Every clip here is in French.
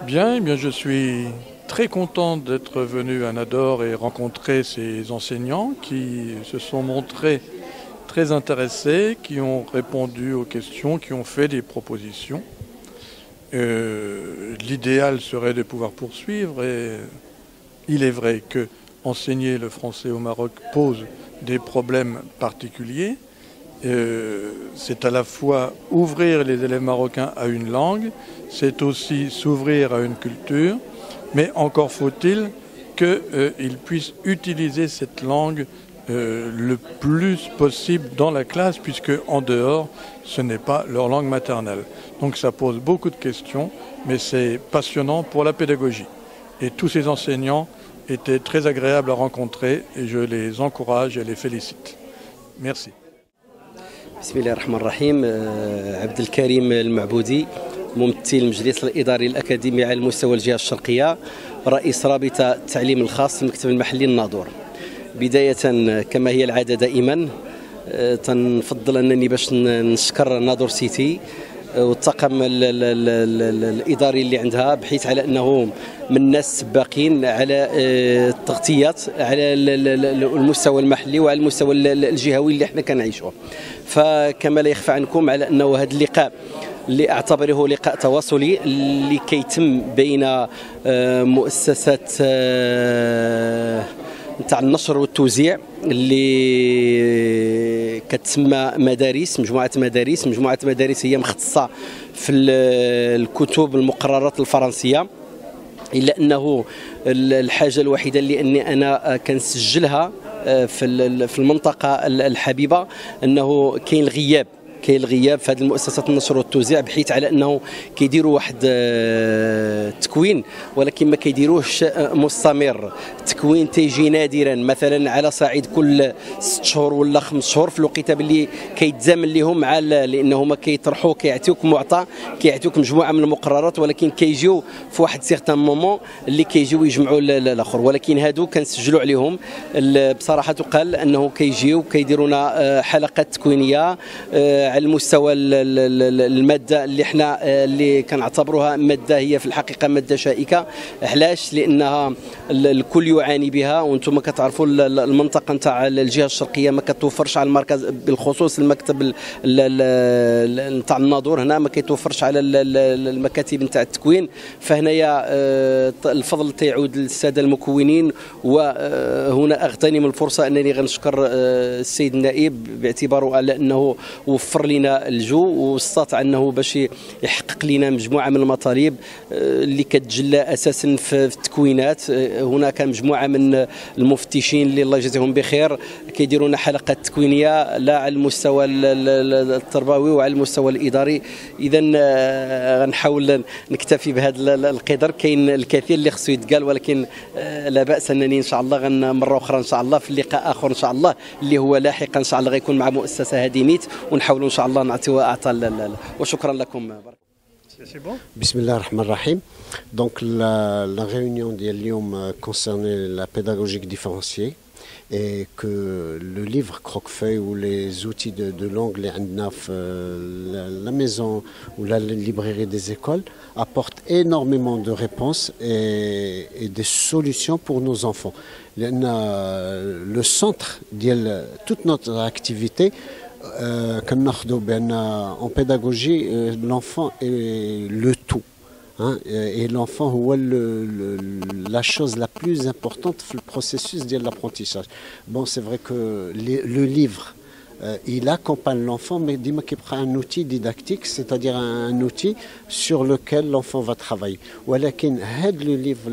Bien, eh bien, je suis très content d'être venu à Nador et rencontrer ces enseignants qui se sont montrés très intéressés, qui ont répondu aux questions, qui ont fait des propositions. L'idéal serait de pouvoir poursuivre et il est vrai que enseigner le français au Maroc pose des problèmes particuliers. C'est à la fois ouvrir les élèves marocains à une langue, c'est aussi s'ouvrir à une culture, mais encore faut-il qu'ils puissent utiliser cette langue le plus possible dans la classe, puisque en dehors, ce n'est pas leur langue maternelle. Donc ça pose beaucoup de questions, mais c'est passionnant pour la pédagogie. Et tous ces enseignants étaient très agréables à rencontrer et je les encourage et les félicite. Merci. بسم الله الرحمن الرحيم. عبد الكريم المعبودي، ممثل المجلس الإداري الأكاديمي على مستوى الجهة الشرقية، رئيس رابطة التعليم الخاص المكتب المحلي الناظور. بداية كما هي العادة دائما تنفضل أنني باش نشكر ناظور سيتي والطاقم الإداري اللي عندها، بحيث على أنه من الناس السباقين على التغطيات على المستوى المحلي وعلى المستوى الجهوي اللي احنا كنعيشوه. فكما لا يخفى عنكم على أنه هذا اللقاء اللي أعتبره لقاء تواصلي اللي كيتم بين مؤسسات نتاع النشر والتوزيع اللي كتسمى مدارس، مجموعة مدارس هي مختصة في الكتب المقررات الفرنسية، إلا أنه الحاجة الوحيدة اللي أني أنا كنسجلها في المنطقة الحبيبة أنه كاين الغياب في هذه المؤسسات النشر والتوزيع، بحيث على انه كيديروا واحد التكوين ولكن ما كيديروهش مستمر. التكوين تيجي نادرا، مثلا على صعيد كل 6 شهور ولا 5 شهور، في الوقيته باللي كيتزامن لهم مع لانه هما كيطرحوا كيعطيوك معطى، كيعطيوك مجموعه من المقررات، ولكن كيجيو في واحد سيغتان مومون اللي كيجيو يجمعوا الاخر. ولكن هادو كنسجلوا عليهم بصراحه، تقال انه كيجيو كيديرونا حلقات تكوينيه على المستوى الماده اللي كنعتبروها ماده هي في الحقيقه ماده شائكه. علاش؟ لانها الكل يعاني بها، وانتم كتعرفوا المنطقه نتاع الجهه الشرقيه ما كتوفرش على المركز، بالخصوص المكتب نتاع الناظور هنا ما كيتوفرش على المكاتب نتاع التكوين. فهنايا الفضل تيعود للساده المكونين. وهنا اغتنم الفرصه انني غنشكر السيد النائب باعتباره على انه وفر لنا الجو واستطاع انه باش يحقق لنا مجموعه من المطالب اللي كتجلى اساسا في التكوينات. هناك مجموعه من المفتشين اللي الله يجزيهم بخير كيديروا لنا حلقات تكوينيه لا على المستوى التربوي وعلى المستوى الاداري. اذا غنحاول نكتفي بهذا القدر. كاين الكثير اللي خصو يتقال، ولكن لا باس انني ان شاء الله مره اخرى ان شاء الله في اللقاء اخر ان شاء الله اللي هو لاحقا ان شاء الله غيكون مع مؤسسه هادينيت، ونحاولوا ان شاء الله نعطيو اعطاء. وشكرا لكم. بسم الله الرحمن الرحيم. Donc la réunion ديال اليوم concernait la pédagogie différenciée et que le livre croque-feuille ou les outils de langue les عندنا في la maison ou la librairie des écoles apportent énormément de réponses et des solutions pour nos enfants. Le centre de toute notre activité en pédagogie, l'enfant est le tout. Hein, et l'enfant est la chose la plus importante dans le processus de l'apprentissage. Bon, c'est vrai que le livre, il accompagne l'enfant, mais dis-moi qu'il prend un outil didactique, c'est-à-dire un outil sur lequel l'enfant va travailler. ولكن le livre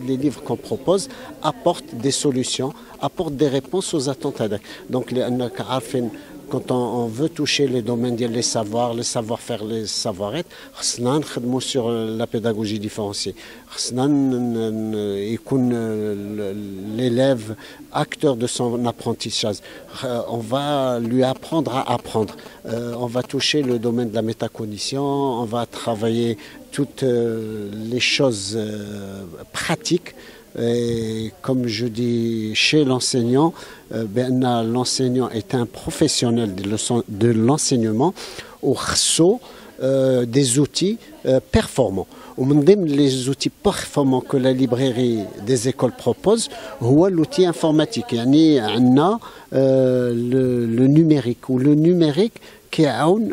les livres qu'on propose apportent des solutions, apportent des réponses aux attentes. Donc, quand on veut toucher les domaines les savoirs, les savoir-faire, les savoir-être, on travaille sur la pédagogie différenciée. L'élève acteur de son apprentissage. On va lui apprendre à apprendre. On va toucher le domaine de la métacognition, on va travailler toutes les choses pratiques. Et comme je dis chez l'enseignant, l'enseignant est un professionnel de l'enseignement. des outils performants. ومن ضمن les outils performants que la librairie des écoles propose هو l'outil informatique. يعني عندنا le numérique ou le numérique كيعاون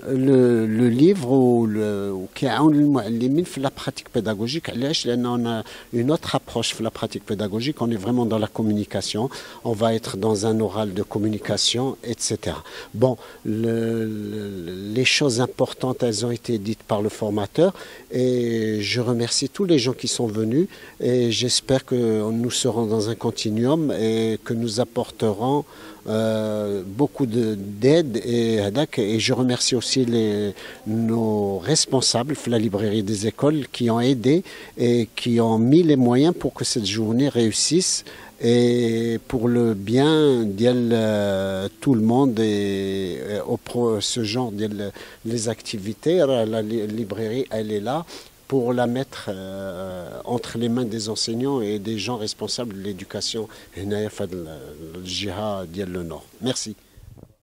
لو ليفر وكيعاون المعلمين في لا براتيك بيداغوجيك. علاش؟ لان on a une autre approche في la pratique pédagogique, on est vraiment dans la communication, on va être dans un oral de communication, etc. Bon, les choses importantes, elles ont été dites par le formateur et je remercie tous les gens qui sont venus et j'espère que nous serons dans un continuum et que nous apporterons beaucoup d'aide et je remercie aussi nos responsables de la librairie des écoles qui ont aidé et qui ont mis les moyens pour que cette journée réussisse et pour le bien de tout le monde et ce genre de les activités. La librairie, elle est là pour la mettre entre les mains des enseignants et des gens responsables de l'éducation هنايا في الجهة ديال le Nord. Merci.